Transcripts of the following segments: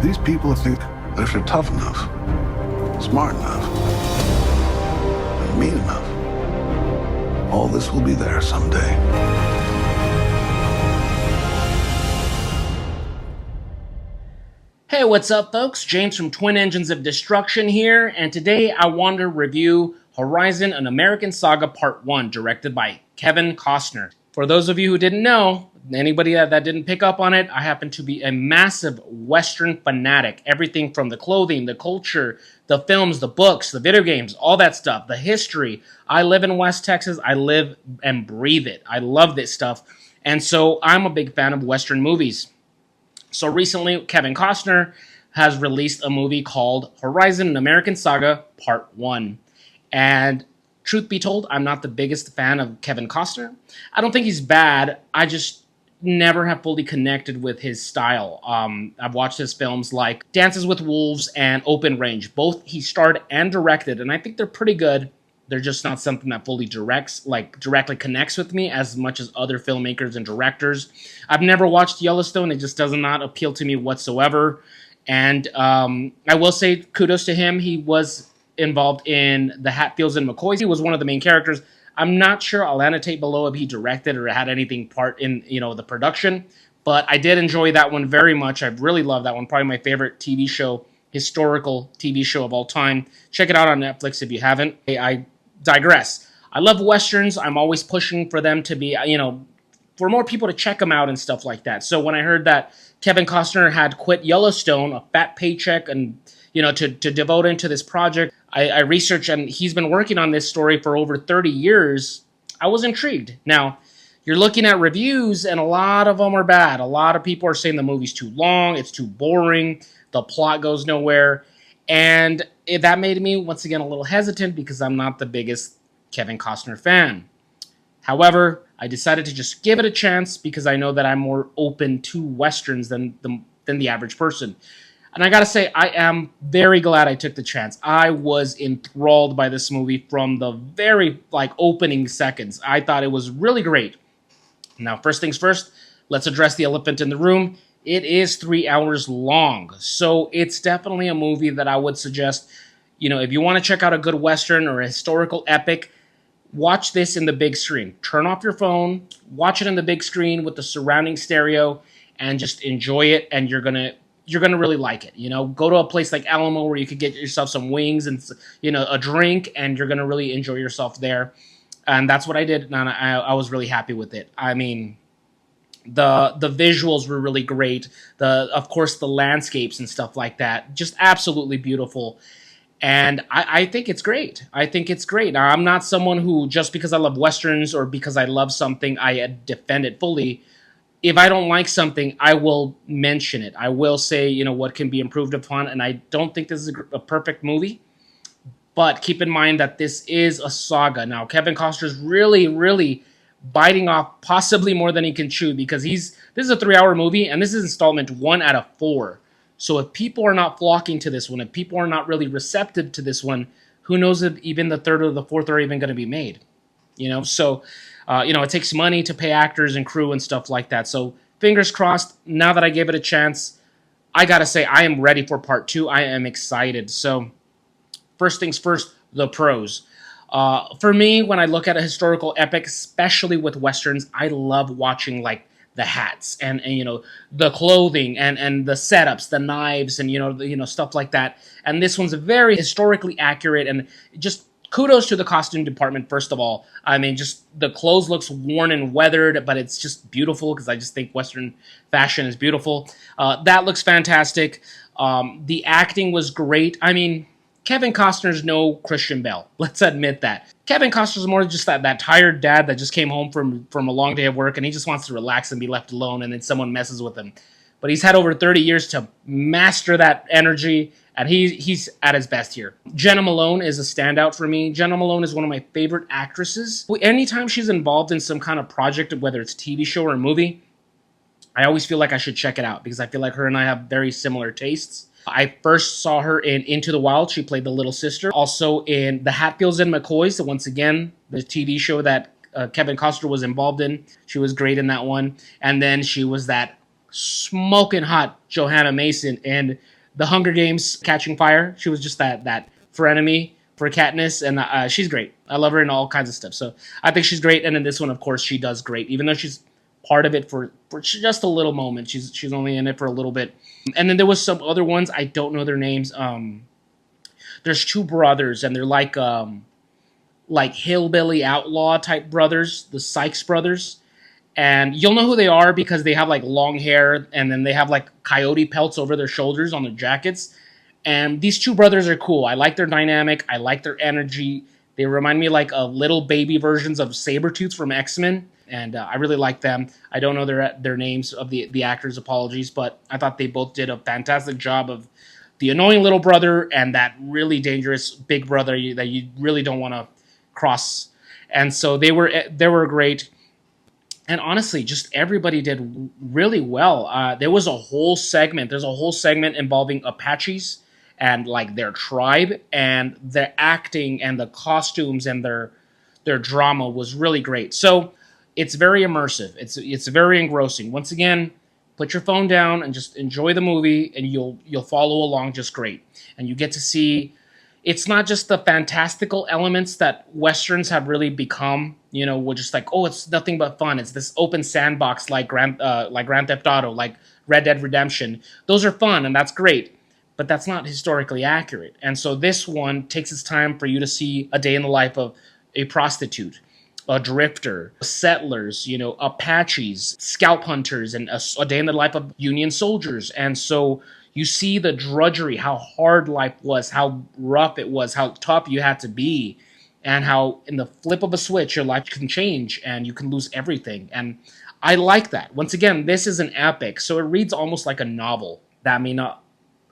These people think that if they're tough enough, smart enough, and mean enough, all this will be there someday. Hey, what's up, folks? James from Twin Engines of Destruction here, and today I want to review Horizon: An American Saga Part 1, directed by Kevin Costner. For those of you who didn't know, anybody that didn't pick up on it, I happen to be a massive Western fanatic. Everything from the clothing, the culture, the films, the books, the video games, all that stuff, the history. I live in West Texas. I live and breathe it. I love this stuff, and so I'm a big fan of Western movies. So recently, Kevin Costner has released a movie called Horizon: An American Saga Part 1. And truth be told, I'm not the biggest fan of Kevin Costner. I don't think he's bad. I just never have fully connected with his style. I've watched his films like Dances with Wolves and Open Range. Both he starred and directed, and I think they're pretty good. They're just not something that fully directly connects with me as much as other filmmakers and directors. I've never watched Yellowstone. It just does not appeal to me whatsoever. And I will say kudos to him. He was involved in the Hatfields and McCoys. He was one of the main characters. I'm not sure, I'll annotate below if he directed or had anything part in the production. But I did enjoy that one very much. I really love that one. Probably my favorite TV show, historical TV show of all time. Check it out on Netflix if you haven't. I digress. I love Westerns. I'm always pushing for them to be, for more people to check them out and stuff like that. So when I heard that Kevin Costner had quit Yellowstone, a fat paycheck, and, to devote into this project, I researched, and he's been working on this story for over 30 years. I was intrigued. Now, you're looking at reviews, and a lot of them are bad. A lot of people are saying the movie's too long, it's too boring, the plot goes nowhere. And that made me, once again, a little hesitant because I'm not the biggest Kevin Costner fan. However, I decided to just give it a chance because I know that I'm more open to Westerns than the average person. And I gotta say, I am very glad I took the chance. I was enthralled by this movie from the very, opening seconds. I thought it was really great. Now, first things first, let's address the elephant in the room. It is 3 hours long, so it's definitely a movie that I would suggest, if you want to check out a good Western or a historical epic, watch this in the big screen. Turn off your phone, watch it in the big screen with the surrounding stereo, and just enjoy it, and you're gonna really like it. Go to a place like Alamo where you could get yourself some wings and, a drink, and you're gonna really enjoy yourself there. And that's what I did, and I was really happy with it. I mean, the visuals were really great. Of course, the landscapes and stuff like that, just absolutely beautiful. And I think it's great. I think it's great. Now, I'm not someone who, just because I love Westerns or because I love something, I defend it fully. If I don't like something, I will mention it. I will say, what can be improved upon. And I don't think this is a perfect movie. But keep in mind that this is a saga. Now, Kevin Costner's really, really biting off possibly more than he can chew because this is a 3-hour movie, and this is installment 1 out of 4. So if people are not flocking to this one, if people are not really receptive to this one, who knows if even the third or the fourth are even going to be made? So it takes money to pay actors and crew and stuff like that. So fingers crossed. Now that I gave it a chance, I gotta say I am ready for part 2. I am excited. So first things first, the pros. For me, when I look at a historical epic, especially with Westerns, I love watching the hats and the clothing and the setups, the knives and stuff like that. And this one's very historically accurate, and just kudos to the costume department, first of all. I mean, just the clothes looks worn and weathered, but it's just beautiful because I just think Western fashion is beautiful. That looks fantastic. The acting was great. I mean, Kevin Costner's no Christian Bale. Let's admit that. Kevin Costner's more just that tired dad that just came home from a long day of work, and he just wants to relax and be left alone, and then someone messes with him. But he's had over 30 years to master that energy, and he's at his best here. Jenna Malone is a standout for me. Jenna Malone is one of my favorite actresses. Anytime she's involved in some kind of project, whether it's a TV show or a movie, I always feel like I should check it out because I feel like her and I have very similar tastes. I first saw her in Into the Wild. She played the little sister. Also in the Hatfields and McCoys, so once again, the TV show that Kevin Costner was involved in. She was great in that one. And then she was that smoking hot Johanna Mason in the Hunger Games Catching Fire. She was just that frenemy for Katniss, and she's great. I love her in all kinds of stuff. So I think she's great. And in this one, of course, she does great, even though she's part of it for just a little moment. She's only in it for a little bit. And then there was some other ones. I don't know their names. There's two brothers, and they're like hillbilly outlaw type brothers, the Sykes brothers. And you'll know who they are because they have like long hair, and then they have like coyote pelts over their shoulders on their jackets. And these two brothers are cool. I like their dynamic. I like their energy. They remind me like of little baby versions of Sabretooth from X-Men. And I really like them. I don't know their names of the actors, apologies. But I thought they both did a fantastic job of the annoying little brother and that really dangerous big brother that you really don't want to cross. And so they were great. And honestly, just everybody did really well. There's a whole segment involving Apaches and like their tribe, and their acting and the costumes and their drama was really great. So it's very immersive. It's very engrossing. Once again, put your phone down and just enjoy the movie, and you'll follow along just great. And you get to see. It's not just the fantastical elements that Westerns have really become, we're just like, oh, it's nothing but fun. It's this open sandbox like Grand Theft Auto, like Red Dead Redemption. Those are fun, and that's great, but that's not historically accurate. And so this one takes its time for you to see a day in the life of a prostitute, a drifter, settlers, Apaches, scalp hunters, and a day in the life of Union soldiers. And so you see the drudgery, how hard life was, how rough it was, how tough you had to be, and how in the flip of a switch, your life can change and you can lose everything. And I like that. Once again, this is an epic, so it reads almost like a novel. That may not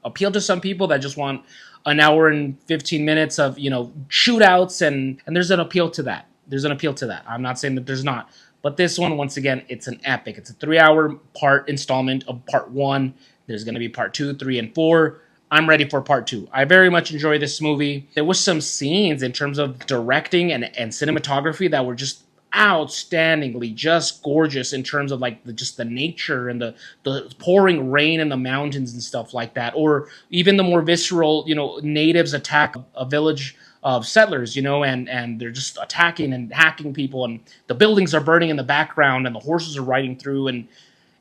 appeal to some people that just want an hour and 15 minutes of, shootouts, and there's an appeal to that. There's an appeal to that. I'm not saying that there's not. But this one, once again, it's an epic. It's a 3-hour part installment of part 1. There's going to be part 2, 3, and 4. I'm ready for part 2. I very much enjoy this movie. There was some scenes in terms of directing and cinematography that were just outstandingly just gorgeous in terms of like the nature and the pouring rain in the mountains and stuff like that. Or even the more visceral, natives attack a village of settlers, and they're just attacking and hacking people, and the buildings are burning in the background, and the horses are riding through, and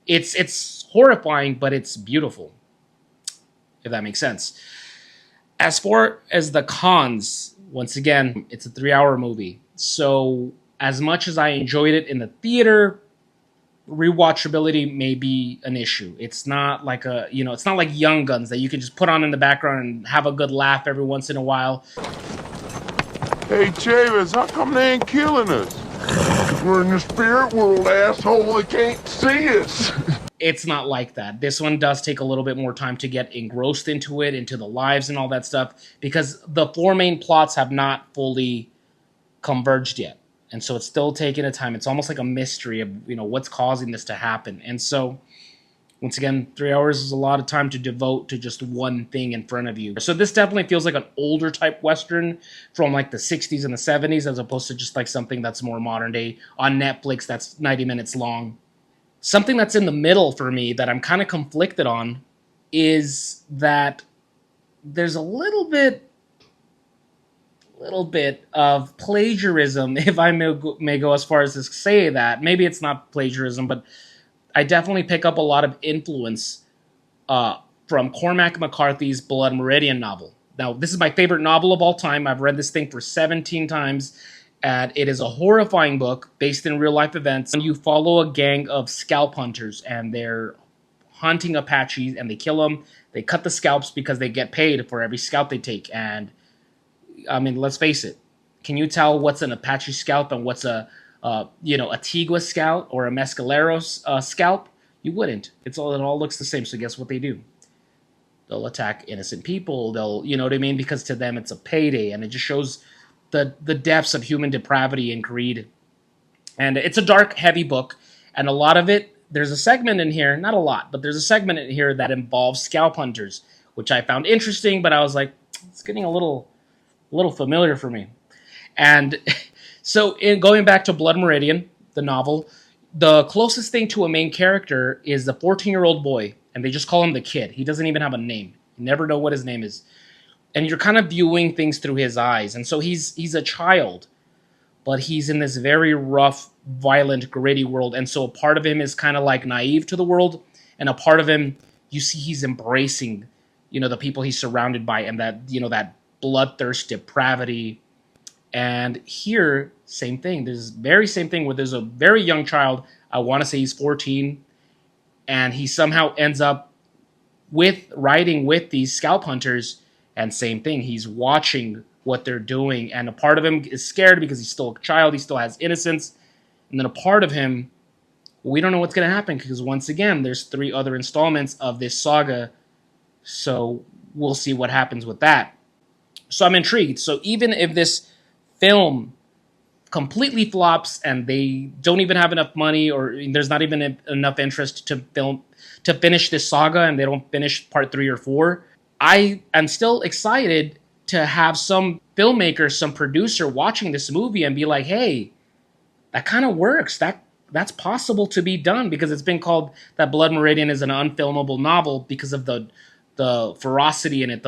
it's horrifying, but it's beautiful, if that makes sense. As far as the cons, once again, it's a 3-hour movie. So as much as I enjoyed it in the theater, rewatchability may be an issue. It's not like it's not like Young Guns that you can just put on in the background and have a good laugh every once in a while. Hey, Chavis, how come they ain't killing us? We're in the spirit world, asshole. They can't see us. It's not like that. This one does take a little bit more time to get engrossed into it, into the lives and all that stuff, because the 4 main plots have not fully converged yet. And so it's still taking a time. It's almost like a mystery of, what's causing this to happen. And so, once again, 3 hours is a lot of time to devote to just one thing in front of you. So this definitely feels like an older type Western from like the 60s and the 70s, as opposed to just like something that's more modern day on Netflix that's 90 minutes long. Something that's in the middle for me that I'm kind of conflicted on is that there's a little bit of plagiarism, if I may go as far as to say that. Maybe it's not plagiarism, but I definitely pick up a lot of influence from Cormac McCarthy's Blood Meridian novel. Now, this is my favorite novel of all time. I've read this thing for 17 times, and it is a horrifying book based in real-life events. You follow a gang of scalp hunters, and they're hunting Apaches, and they kill them. They cut the scalps because they get paid for every scalp they take. And, I mean, let's face it. Can you tell what's an Apache scalp and what's a Tigua scalp or a Mescalero scalp? You wouldn't. It all looks the same. So guess what they do? They'll attack innocent people. They'll, you know what I mean? Because to them it's a payday, and it just shows the depths of human depravity and greed. And it's a dark, heavy book, and a lot of it, there's a segment in here, not a lot, but there's a segment in here that involves scalp hunters, which I found interesting, but I was like, it's getting a little familiar for me. And so in going back to Blood Meridian, the novel, the closest thing to a main character is the 14-year-old boy, and they just call him the kid. He doesn't even have a name. never know what his name is. And you're kind of viewing things through his eyes. And so he's a child, but he's in this very rough, violent, gritty world. And so a part of him is kind of like naive to the world, and a part of him, you see he's embracing, the people he's surrounded by, and that, that bloodthirst, depravity. And here, same thing. There's very same thing where there's a very young child, I want to say he's 14, and he somehow ends up riding with these scalp hunters, and same thing. He's watching what they're doing, and a part of him is scared because he's still a child, he still has innocence, and then a part of him, we don't know what's going to happen, because once again, there's 3 other installments of this saga, so we'll see what happens with that. So I'm intrigued. So even if this film completely flops and they don't even have enough money, or there's not even enough interest to finish this saga, and they don't finish part 3 or 4, I am still excited to have some filmmaker, some producer watching this movie and be like, hey, that kind of works. That's possible to be done, because it's been called that Blood Meridian is an unfilmable novel because of the ferocity in it,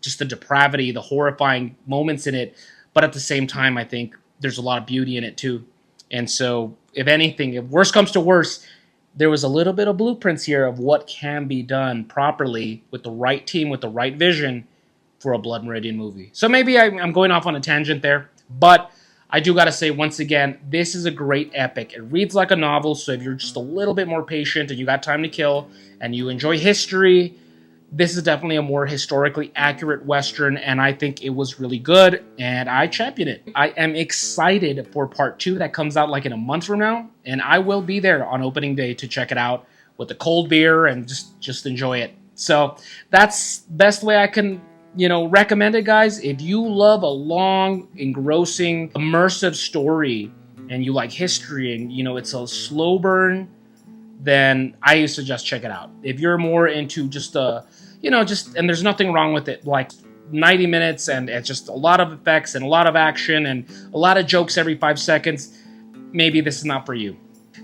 just the depravity, the horrifying moments in it. But at the same time, I think there's a lot of beauty in it too. And so if anything, if worse comes to worse, there was a little bit of blueprints here of what can be done properly with the right team, with the right vision for a Blood Meridian movie. So maybe I'm going off on a tangent there, but I do got to say, once again, this is a great epic. It reads like a novel, so if you're just a little bit more patient and you got time to kill and you enjoy history, this is definitely a more historically accurate Western, and I think it was really good, and I champion it. I am excited for part 2 that comes out like in a month from now, and I will be there on opening day to check it out with a cold beer and just enjoy it. So that's the best way I can recommend it, guys. If you love a long, engrossing, immersive story and you like history and it's a slow burn, then I suggest check it out. If you're more into just and there's nothing wrong with it, like 90 minutes and it's just a lot of effects and a lot of action and a lot of jokes every 5 seconds, maybe this is not for you.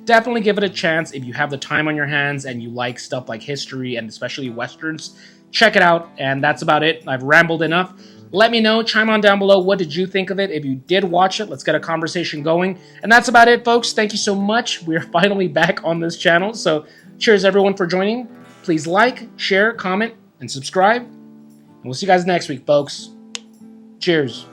Definitely give it a chance if you have the time on your hands and you like stuff like history and especially Westerns. Check it out, and that's about it. I've rambled enough. Let me know, chime on down below, what did you think of it? If you did watch it, let's get a conversation going. And that's about it, folks. Thank you so much. We're finally back on this channel, so cheers everyone for joining. Please like, share, comment, and subscribe. And we'll see you guys next week, folks. Cheers.